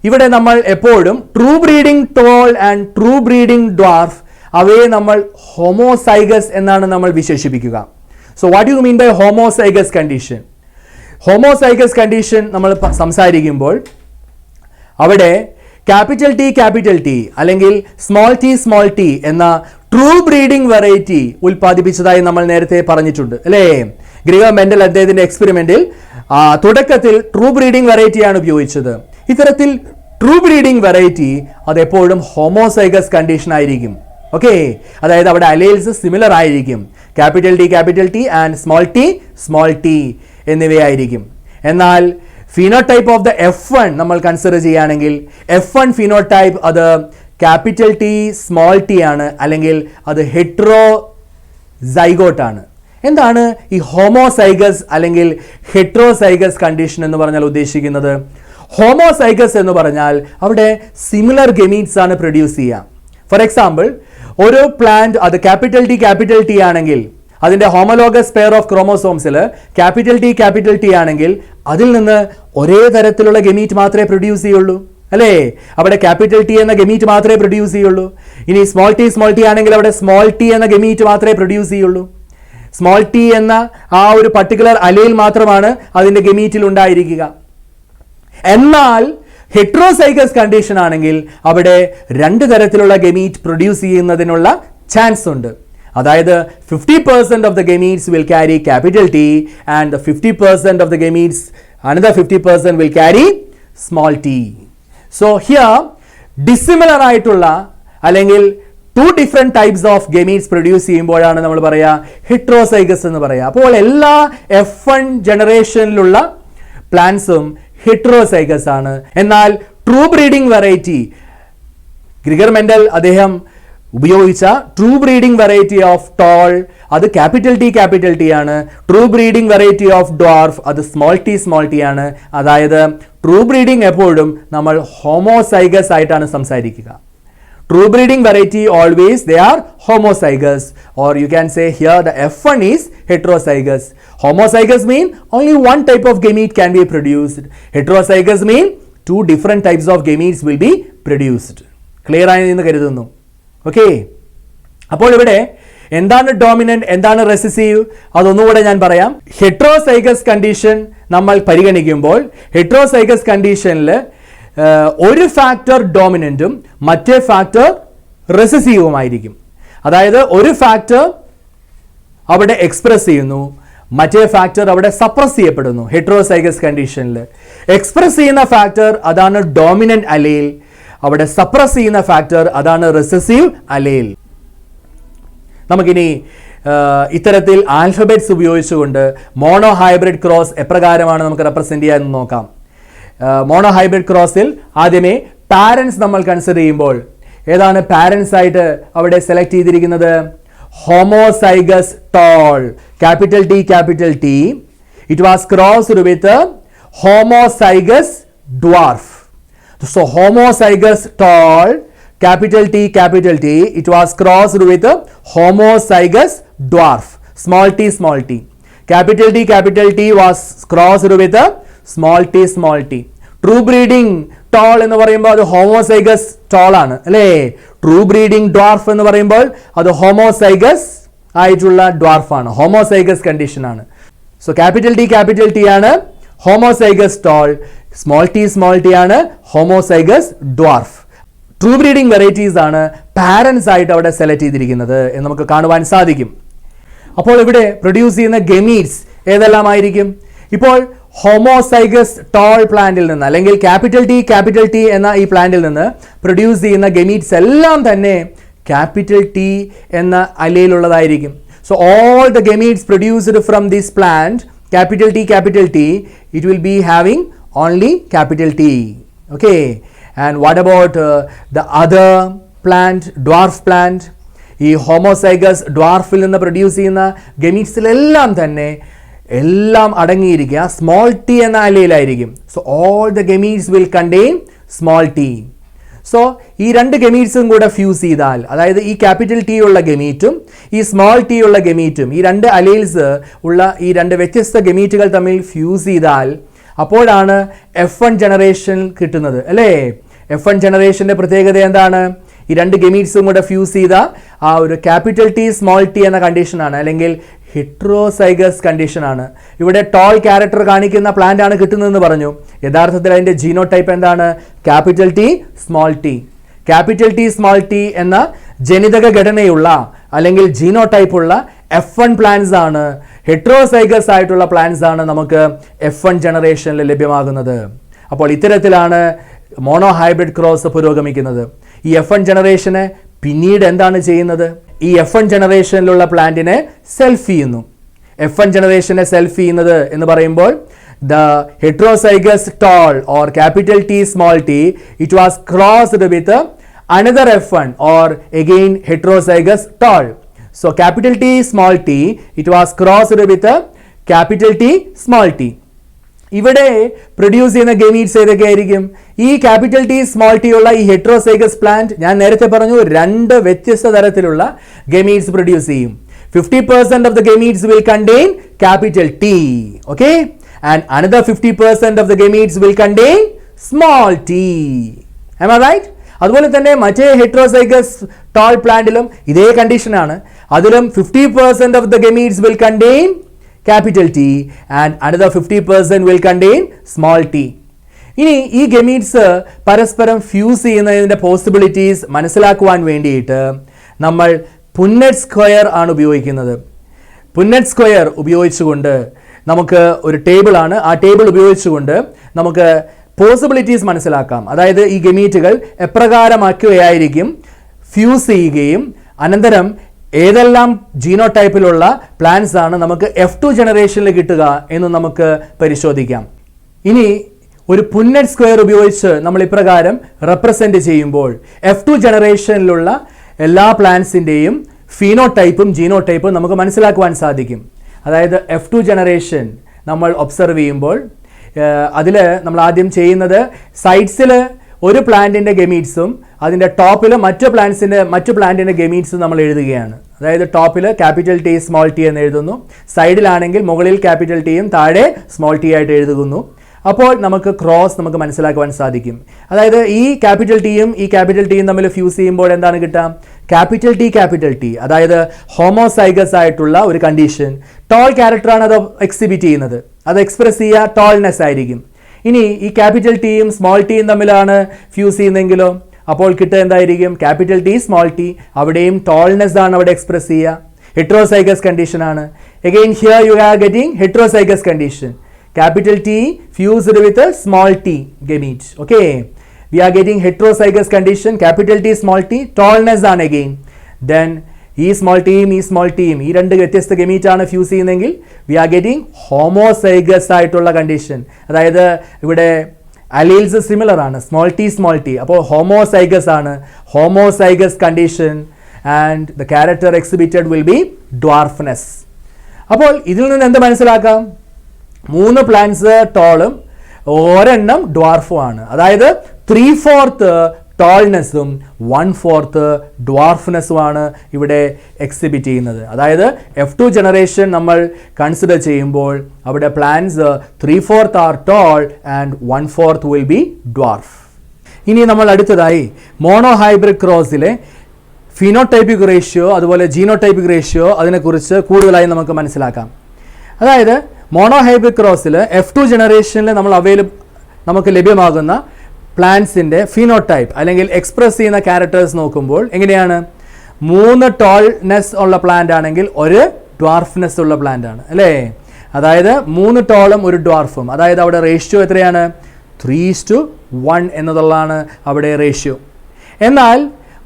ഇവിടെ നമ്മൾ എപ്പോഴും true breeding tall and true breeding dwarf അവയെ നമ്മൾ ഹോമോസൈഗസ് എന്നാണ് നമ്മൾ വിശേഷിപ്പിക്കുക. So what you mean by homozygous condition? Homozygous condition നമ്മൾ സംസാരിക്കുമ്പോൾ അവിടെ ക്യാപിറ്റൽ ടി അല്ലെങ്കിൽ സ്മോൾ ടി എന്ന ട്രൂ ബ്രീഡിംഗ് വെറൈറ്റി ഉൽപ്പാദിപ്പിച്ചതായി നമ്മൾ നേരത്തെ പറഞ്ഞിട്ടുണ്ട് അല്ലേ? ഗ്രിഗർ മെൻഡൽ അദ്ദേഹത്തിന്റെ എക്സ്പെരിമെന്റിൽ തുടക്കത്തിൽ ട്രൂ ബ്രീഡിംഗ് വെറൈറ്റിയാണ് ഉപയോഗിച്ചത്. ഇത്തരത്തിൽ ട്രൂ ബ്രീഡിംഗ് വെറൈറ്റി അതെപ്പോഴും ഹോമോസൈഗസ് കണ്ടീഷൻ ആയിരിക്കും. ഓക്കെ, അതായത് അവിടെ അലീൽസ് സിമിലർ ആയിരിക്കും. Capital T and small T എന്നിവയായിരിക്കും. എന്നാൽ ഫിനോടൈപ്പ് ഓഫ് ദ F1 നമ്മൾ കൺസിഡർ ചെയ്യുകയാണെങ്കിൽ F1 ഫിനോടൈപ്പ് അത് ക്യാപിറ്റൽ ടി സ്മോൾ ടി ആണ്, അല്ലെങ്കിൽ അത് ഹെട്രോസൈഗോട്ട് ആണ്. എന്താണ് ഈ ഹോമോസൈഗസ് അല്ലെങ്കിൽ ഹെട്രോസൈഗസ് കണ്ടീഷൻ എന്ന് പറഞ്ഞാൽ ഉദ്ദേശിക്കുന്നത്? ഹോമോസൈഗസ് എന്ന് പറഞ്ഞാൽ അവിടെ സിമിലർ ഗെമീറ്റ്സ് ആണ് പ്രൊഡ്യൂസ് ചെയ്യുക. ഫോർ എക്സാമ്പിൾ, ഒരു പ്ലാന്റ് അത് ക്യാപിറ്റൽ ടി ആണെങ്കിൽ അതിന്റെ ഹോമോലോഗസ് പെയർ ഓഫ് ക്രോമോസോംസിൽ ക്യാപിറ്റൽ ടി ആണെങ്കിൽ അതിൽ നിന്ന് ഒരേ തരത്തിലുള്ള ഗെമീറ്റ് മാത്രമേ പ്രൊഡ്യൂസ് ചെയ്യുള്ളൂ അല്ലേ? അവിടെ ക്യാപിറ്റൽ ടി എന്ന ഗെമീറ്റ് മാത്രമേ പ്രൊഡ്യൂസ് ചെയ്യുള്ളൂ. ഇനി സ്മോൾ ടി ആണെങ്കിൽ അവിടെ സ്മോൾ ടി എന്ന ഗെമീറ്റ് മാത്രമേ പ്രൊഡ്യൂസ് ചെയ്യുള്ളൂ. സ്മോൾ ടി എന്ന ആ ഒരു പർട്ടിക്കുലർ അലയിൽ മാത്രമാണ് അതിന്റെ ഗെമീറ്റിൽ ഉണ്ടായിരിക്കുക. എന്നാൽ ഹെട്രോസൈഗസ് കണ്ടീഷൻ ആണെങ്കിൽ അവിടെ രണ്ട് തരത്തിലുള്ള ഗെമീറ്റ് പ്രൊഡ്യൂസ് ചെയ്യുന്നതിനുള്ള ചാൻസ് ഉണ്ട്. അതായത് 50% of the gametes will carry capital T and the 50% of the gametes, another 50% will carry small t. So here dissimilar ആയിട്ടുള്ള അല്ലെങ്കിൽ two different types of gametes produce ചെയ്യുമ്പോഴാണ് നമ്മൾ പറയുക ഹെട്രോസൈഗസ് എന്ന് പറയുക. അപ്പോൾ എല്ലാ F1 ജനറേഷനിലുള്ള പ്ലാന്റ്സും ഹെട്രോസൈഗസ് ആണ്. എന്നാൽ true breeding variety Gregor Mendel അദ്ദേഹം ഉപയോഗിച്ച true breeding variety of tall അത് ക്യാപിറ്റൽ ടി ആണ്. True breeding variety of dwarf അത് സ്മോൾ ടി ആണ്. അതായത് ട്രൂ ബ്രീഡിംഗ് എപ്പോഴും നമ്മൾ ഹോമോസൈഗസ് ആയിട്ടാണ് സംസാരിക്കുക. True breeding variety always they are homozygous, or you can say here the F1 is heterozygous. Homozygous mean only one type of gamete can be produced. Heterozygous mean two different types of gametes will be produced. Clear ആയെന്ന് കരുതുന്നു. Okay, അപ്പോൾ ഇവിടെ എന്താണ് dominant, എന്താണ് recessive, അതൊന്നുകൂടെ ഞാൻ പറയാം. Heterozygous condition നമ്മൾ പരിഗണിക്കുമ്പോൾ ഹെട്രോസൈഗസ് കണ്ടീഷനിൽ ഒരു ഫാക്ടർ ഡോമിനന്റും മറ്റേ ഫാക്ടർ റെസസീവുമായിരിക്കും. അതായത് ഒരു ഫാക്ടർ അവിടെ എക്സ്പ്രസ് ചെയ്യുന്നു, മറ്റേ ഫാക്ടർ അവിടെ സപ്രസ് ചെയ്യപ്പെടുന്നു. ഹെട്രോസൈഗസ് കണ്ടീഷനിൽ എക്സ്പ്രസ് ചെയ്യുന്ന ഫാക്ടർ അതാണ് ഡോമിനന്റ് അലേൽ, അവിടെ സപ്രസ് ചെയ്യുന്ന ഫാക്ടർ അതാണ് റെസസീവ് അലേൽ. നമുക്കിനി ഇത്തരത്തിൽ ആൽഫബറ്റ്സ് ഉപയോഗിച്ചുകൊണ്ട് മോണോ ഹൈബ്രിഡ് ക്രോസ് എപ്രകാരമാണ് നമുക്ക് റെപ്രസെന്റ് ചെയ്യാൻ നോക്കാം. മോണോ ഹൈബ്രിഡ് ക്രോസിൽ ആദ്യമേ പാരൻസ് നമ്മൾ കൺസിഡർ ചെയ്യുമ്പോൾ ഏതാണ് പാരൻസ് ആയിട്ട് അവിടെ സെലക്ട് ചെയ്തിരിക്കുന്നത്? Homozygous tall capital T. It was crossed with homozygous dwarf. So homozygous tall capital T, it was crossed with homozygous dwarf, small t. Capital T was crossed with small t. True breeding tall എന്ന് പറയുമ്പോൾ അത് homozygous tall ആണ് അല്ലേ? True breeding dwarf എന്ന് പറയുമ്പോൾ അത് homozygous ആയിട്ടുള്ള dwarf ആണ്, homozygous condition ആണ്. So capital T ആണ് homozygous tall, small t ആണ് homozygous dwarf. True breeding varieties ആണ് പാരൻസ് ആയിട്ട് അവിടെ സെലക്ട് ചെയ്തിരിക്കുന്നത് എന്ന് നമുക്ക് കാണുവാൻ സാധിക്കും. അപ്പോൾ ഇവിടെ പ്രൊഡ്യൂസ് ചെയ്യുന്ന ഗെമീറ്റ്സ് ഏതെല്ലാമായിരിക്കും? ഇപ്പോൾ ഹോമോസൈഗസ് ടോൾ പ്ലാന്റിൽ നിന്ന് അല്ലെങ്കിൽ ക്യാപിറ്റൽ ടി എന്ന ഈ പ്ലാന്റിൽ നിന്ന് പ്രൊഡ്യൂസ് ചെയ്യുന്ന ഗെമീറ്റ്സ് എല്ലാം തന്നെ ക്യാപിറ്റൽ ടി എന്ന അലയിലുള്ളതായിരിക്കും. So all the gametes produced from this plant capital T it will be having only capital T. Okay, and what about the other plant, dwarf plant, ഈ ഹോമോസൈഗസ് ഡ്വാർഫിൽ നിന്ന് പ്രൊഡ്യൂസ് ചെയ്യുന്ന ഗമീറ്റ്സിലെല്ലാം തന്നെ എല്ലാം അടങ്ങിയിരിക്കുക സ്മോൾ ടി എന്ന അലയിലായിരിക്കും. So all the gametes will contain small T. So ഈ രണ്ട് ഗമീറ്റ്സും കൂടെ ഫ്യൂസ് ചെയ്താൽ, അതായത് ഈ ക്യാപിറ്റൽ ടി ഉള്ള ഗമീറ്റും ഈ സ്മോൾ ടി ഉള്ള ഗമീറ്റും, ഈ രണ്ട് അലൈൽസ് ഉള്ള ഈ രണ്ട് വ്യത്യസ്ത ഗമീറ്റുകൾ തമ്മിൽ ഫ്യൂസ് ചെയ്താൽ അപ്പോഴാണ് F1 ജനറേഷൻ കിട്ടുന്നത്, അല്ലേ? F1 ജനറേഷൻ്റെ പ്രത്യേകത എന്താണ്? ഈ രണ്ട് ഗമീറ്റ്സും കൂടെ ഫ്യൂസ് ചെയ്ത ആ ഒരു ക്യാപിറ്റൽ ടി സ്മോൾ ടി എന്ന കണ്ടീഷനാണ്, അല്ലെങ്കിൽ ഹെട്രോസൈഗസ് കണ്ടീഷനാണ്. ഇവിടെ ടോൾ ക്യാരക്ടർ കാണിക്കുന്ന പ്ലാന്റ് ആണ് കിട്ടുന്നതെന്ന് പറഞ്ഞു. യഥാർത്ഥത്തിൽ അതിൻ്റെ ജീനോടൈപ്പ് എന്താണ്? Capital T small T. Capital T small T എന്ന ജനിതക ഘടനയുള്ള അല്ലെങ്കിൽ ജീനോടൈപ്പ് ഉള്ള F1 പ്ലാന്റ്സ് ആണ്, ഹെട്രോസൈഗസ് ആയിട്ടുള്ള പ്ലാന്റ്സ് ആണ് നമുക്ക് F1 ജനറേഷനിൽ ലഭ്യമാകുന്നത്. അപ്പോൾ ഇത്തരത്തിലാണ് മോണോ ഹൈബ്രിഡ് ക്രോസ് പുരോഗമിക്കുന്നത്. ഈ F1 ജനറേഷന് പിന്നീട് എന്താണ് ചെയ്യുന്നത്? ഈ F1 ജനറേഷനിലുള്ള പ്ലാന്റിനെ സെൽഫ് ചെയ്യുന്നു. F1 ജനറേഷനെ സെൽഫ് ചെയ്യുന്നത് എന്ന് പറയുമ്പോൾ the heterozygous tall or capital T small t, it was crossed with another F1 or again heterozygous tall. So capital T small t, it was crossed with capital T small t. ഇവിടെ produce ചെയ്യുന്ന gametes ഏതൊക്കെയായിരിക്കും? ഈ capital T small T ഉള്ള ഈ heterozygous plant ഞാൻ നേരത്തെ പറഞ്ഞു രണ്ട് വ്യത്യസ്ത തരത്തിലുള്ള ഗമീറ്റ്സ് പ്രൊഡ്യൂസ് ചെയ്യും. 50% of the gametes will contain capital T, okay, and another 50% of the gametes will contain small t. Am I right? അതുപോലെ തന്നെ മറ്റേ ഹെട്രോസൈഗസ് ടോൾ പ്ലാന്റിലും ഇതേ കണ്ടീഷനാണ്. അതിലും 50% of the gametes will contain capital T and another 50% will contain small t. ഇനി ഈ gametes പരസ്പരം fuse ചെയ്യുന്നതിൻ്റെ പോസിബിലിറ്റീസ് മനസ്സിലാക്കുവാൻ വേണ്ടിയിട്ട് നമ്മൾ പുന്നെറ്റ് സ്ക്വയർ ആണ് ഉപയോഗിക്കുന്നത്. പുന്നെറ്റ് സ്ക്വയർ ഉപയോഗിച്ചുകൊണ്ട് നമുക്ക് ഒരു ടേബിളാണ്, ആ ടേബിൾ ഉപയോഗിച്ചുകൊണ്ട് നമുക്ക് പോസിബിലിറ്റീസ് മനസ്സിലാക്കാം. അതായത് ഈ ഗമീറ്റുകൾ എപ്രകാരമാക്കുകയായിരിക്കും ഫ്യൂസ് ചെയ്യുകയും അനന്തരം ഏതെല്ലാം ജീനോടൈപ്പിലുള്ള പ്ലാന്റ്സ് ആണ് നമുക്ക് F2 ജനറേഷനിൽ കിട്ടുക എന്ന് നമുക്ക് പരിശോധിക്കാം. ഇനി ഒരു പുന്നെറ്റ് സ്ക്വയർ ഉപയോഗിച്ച് നമ്മൾ ഇപ്രകാരം റെപ്രസെന്റ് ചെയ്യുമ്പോൾ F2 ജനറേഷനിലുള്ള എല്ലാ പ്ലാന്റ്സിൻ്റെയും ഫീനോടൈപ്പും ജീനോടൈപ്പും നമുക്ക് മനസ്സിലാക്കുവാൻ സാധിക്കും. അതായത് F2 ജനറേഷൻ നമ്മൾ ഒബ്സർവ് ചെയ്യുമ്പോൾ അതിൽ നമ്മൾ ആദ്യം ചെയ്യുന്നത് സൈഡ്സിൽ ഒരു പ്ലാന്റിൻ്റെ ഗമീറ്റ്സും അതിൻ്റെ ടോപ്പിൽ മറ്റു പ്ലാന്റിൻ്റെ ഗമീറ്റ്സും നമ്മൾ എഴുതുകയാണ്. അതായത് ടോപ്പിൽ ക്യാപിറ്റൽ ടി സ്മോൾ ടി എന്ന് എഴുതുന്നു, സൈഡിലാണെങ്കിൽ മുകളിൽ ക്യാപിറ്റൽ ടിയും താഴെ സ്മോൾ ടി ആയിട്ട് എഴുതുന്നു. അപ്പോൾ നമുക്ക് ക്രോസ് നമുക്ക് മനസ്സിലാക്കുവാൻ സാധിക്കും. അതായത് ഈ ക്യാപിറ്റൽ ടിയും തമ്മിൽ ഫ്യൂസ് ചെയ്യുമ്പോൾ എന്താണ് കിട്ടുക? ക്യാപിറ്റൽ ടി, അതായത് ഹോമോസൈഗസ് ആയിട്ടുള്ള ഒരു കണ്ടീഷൻ. ടോൾ ക്യാരക്ടറാണ് അത് എക്സിബിറ്റ് ചെയ്യുന്നത്, അത് എക്സ്പ്രസ് ചെയ്യുക ടോൾനെസ് ആയിരിക്കും. ഇനി ഈ ക്യാപിറ്റൽ ടിയും സ്മോൾ ടിയും തമ്മിലാണ് ഫ്യൂസ് ചെയ്യുന്നതെങ്കിലോ അപ്പോൾ കിട്ടുക എന്തായിരിക്കും? ക്യാപിറ്റൽ ടി സ്മോൾ ടി, അവിടെയും ടോൾനെസ് ആണ് അവിടെ എക്സ്പ്രസ് ചെയ്യുക. ഹെട്രോസൈഗസ് കണ്ടീഷൻ ആണ്. Again here you are getting heterozygous condition. Capital T fused with a small t gamete. Okay, we are getting heterozygous condition. Capital T small t, tallness ആണ് again. Then ഈ small t ഈ രണ്ട് വ്യത്യസ്ത gamete ആണ് fuse ചെയ്യുന്നതെങ്കിൽ we are getting homozygous ആയിട്ടുള്ള condition. അതായത് ഇവിടെ അലീൽസ് സിമിലർ ആണ്, സ്മോൾ ടി. അപ്പോൾ ഹോമോസൈഗസ് ആണ്, homozygous condition and the character exhibited will be dwarfness. അപ്പോൾ ഇതിൽ നിന്ന് എന്ത് മനസ്സിലാക്കാം? 3 പ്ലാന്റ്സ് ടോളും ഒരെണ്ണം ഡ്വാർഫും ആണ്. അതായത് 3/4 ടോൾനെസ്സും 1/4 ഡ്വാർഫ്നെസ്സുമാണ് ഇവിടെ എക്സിബിറ്റ് ചെയ്യുന്നത്. അതായത് F2 ജനറേഷൻ നമ്മൾ കൺസിഡർ ചെയ്യുമ്പോൾ അവിടെ plants 3/4 are tall and 1/4 will be dwarf. ഇനി നമ്മൾ അടുത്തതായി മോണോ ഹൈബ്രിഡ് ക്രോസിലെ ഫിനോടൈപ്പിക് റേഷ്യോ അതുപോലെ ജീനോടൈപ്പിക് റേഷ്യോ അതിനെക്കുറിച്ച് കൂടുതലായി നമുക്ക് മനസ്സിലാക്കാം. അതായത് മോണോ ഹൈബ്രിഡ് ക്രോസിൽ F2 ജനറേഷനിൽ നമുക്ക് ലഭ്യമാകുന്ന പ്ലാന്റ്സിൻ്റെ ഫിനോടൈപ്പ് അല്ലെങ്കിൽ എക്സ്പ്രസ് ചെയ്യുന്ന ക്യാരക്ടേഴ്സ് നോക്കുമ്പോൾ എങ്ങനെയാണ്? 3 ടോൾനെസ് ഉള്ള പ്ലാന്റ് ആണെങ്കിൽ 1 ഡ്വാർഫ്നെസ് ഉള്ള പ്ലാന്റ് ആണ്, അല്ലേ? അതായത് 3 ടോളും 1 ഡ്വാർഫും. അതായത് അവിടെ റേഷ്യോ എത്രയാണ്? 3:1 എന്നതുള്ളതാണ് അവിടെ റേഷ്യോ. എന്നാൽ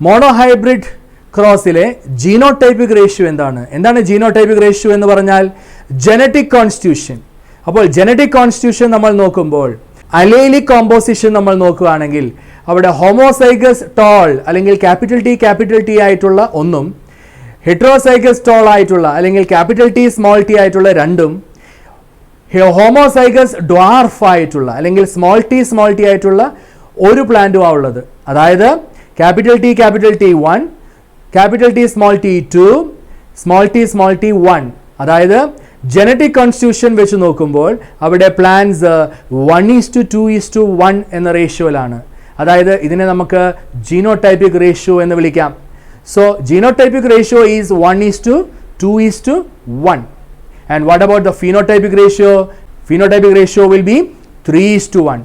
മോണോ ഹൈബ്രിഡ് ക്രോസിലെ ജീനോടൈപ്പിക് റേഷ്യോ എന്താണ് ജീനോടൈപ്പിക് റേഷ്യോ എന്ന് പറഞ്ഞാൽ ജനറ്റിക് കോൺസ്റ്റിറ്റ്യൂഷൻ. അപ്പോൾ ജനറ്റിക് കോൺസ്റ്റിറ്റ്യൂഷൻ നമ്മൾ നോക്കുമ്പോൾ അലേലിക് കോമ്പോസിഷൻ നമ്മൾ നോക്കുകയാണെങ്കിൽ അവിടെ ഹോമോസൈഗസ് ടോൾ അല്ലെങ്കിൽ ക്യാപിറ്റൽ ടി ആയിട്ടുള്ള ഒന്നും ഹെട്രോസൈഗസ് ടോൾ ആയിട്ടുള്ള അല്ലെങ്കിൽ T സ്മോൾ ടി ആയിട്ടുള്ള രണ്ടും ഹോമോസൈഗസ് ഡ്വാർഫ് ആയിട്ടുള്ള അല്ലെങ്കിൽ സ്മോൾ ടി ആയിട്ടുള്ള ഒരു പ്ലാന്റുമാണ് ഉള്ളത്. അതായത് T 1, T small T 2, small T 1. അതായത് ജനറ്റിക് കോൺസ്റ്റിറ്റ്യൂഷൻ വെച്ച് നോക്കുമ്പോൾ അവിടെ പ്ലാന്റ്സ് 1:2:1 എന്ന റേഷ്യോയിലാണ്. അതായത് ഇതിനെ നമുക്ക് ജീനോടൈപ്പിക് റേഷ്യോ എന്ന് വിളിക്കാം. So genotypic ratio is 1:2:1. And what about the phenotypic ratio? Phenotypic ratio will be 3:1.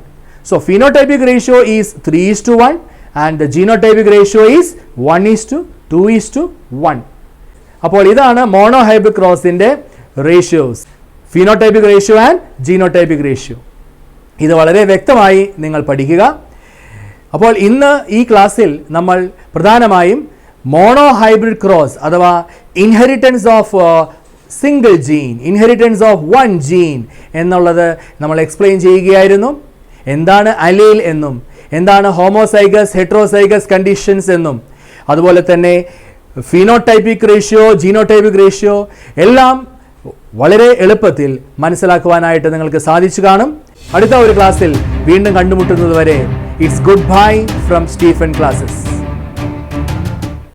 So phenotypic ratio is 3:1 and the genotypic ratio is 1:2:1. അപ്പോൾ ഇതാണ് മോണോഹൈബ്രിഡ് ക്രോസിൻ്റെ ratios, phenotypic ratio and genotypic ratio. ഇത് വളരെ വ്യക്തമായി നിങ്ങൾ പഠിക്കുക. അപ്പോൾ ഇന്ന് ഈ ക്ലാസ്സിൽ നമ്മൾ പ്രധാനമായും മോണോഹൈബ്രിഡ് ക്രോസ് അഥവാ inheritance of single gene, inheritance of one gene എന്നുള്ളത് നമ്മൾ എക്സ്പ്ലെയിൻ ചെയ്യുകയായിരുന്നു. എന്താണ് അലീൽ എന്നും എന്താണ് ഹോമോസൈഗസ് ഹെട്രോസൈഗസ് കണ്ടീഷൻസ് എന്നും അതുപോലെ തന്നെ ഫിനോടൈപ്പിക് റേഷ്യോ, ജീനോടൈപ്പിക് റേഷ്യോ എല്ലാം വളരെ എളുപ്പത്തിൽ മനസ്സിലാക്കുവാനായിട്ട് നിങ്ങൾക്ക് സാധിച്ചു കാണും. അടുത്ത ഒരു ക്ലാസ്സിൽ വീണ്ടും കണ്ടുമുട്ടുന്നത് വരെ it's good bye from Stephen classes.